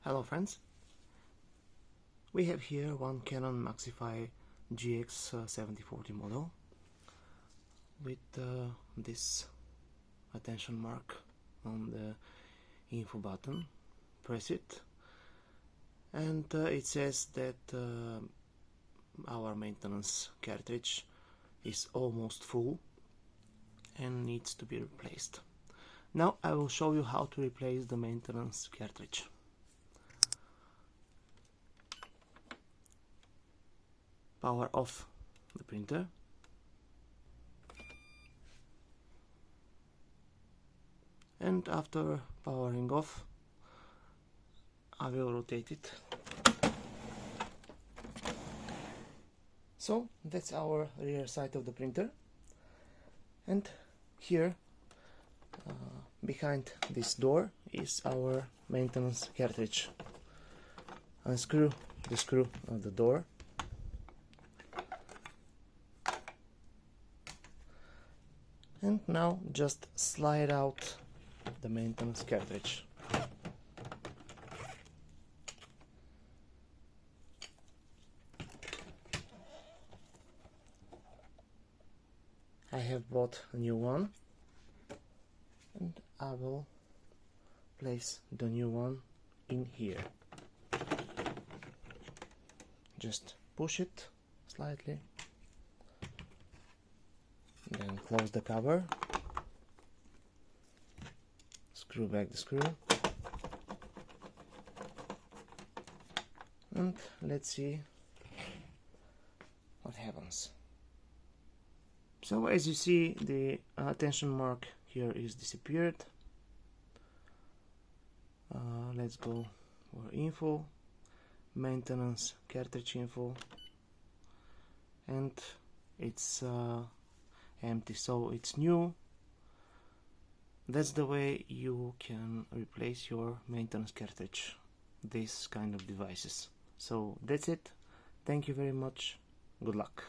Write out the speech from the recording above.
Hello friends, we have here one Canon Maxify GX7040 model with this attention mark on the info button. Press it and it says that our maintenance cartridge is almost full and needs to be replaced. Now I will show you how to replace the maintenance cartridge. Power off the printer. And after powering off, I will rotate it. So that's our rear side of the printer. And here, behind this door, is our maintenance cartridge. Unscrew the screw of the door. And now just slide out the maintenance cartridge. I have bought a new one and I will place the new one in here. Just push it slightly. Then close the cover, screw back the screw, and let's see what happens. So as you see, the attention mark here is disappeared. Let's go for info, maintenance cartridge info, and it's empty, so it's new. That's the way you can replace your maintenance cartridge, these kind of devices. So that's it. Thank you very much. Good luck.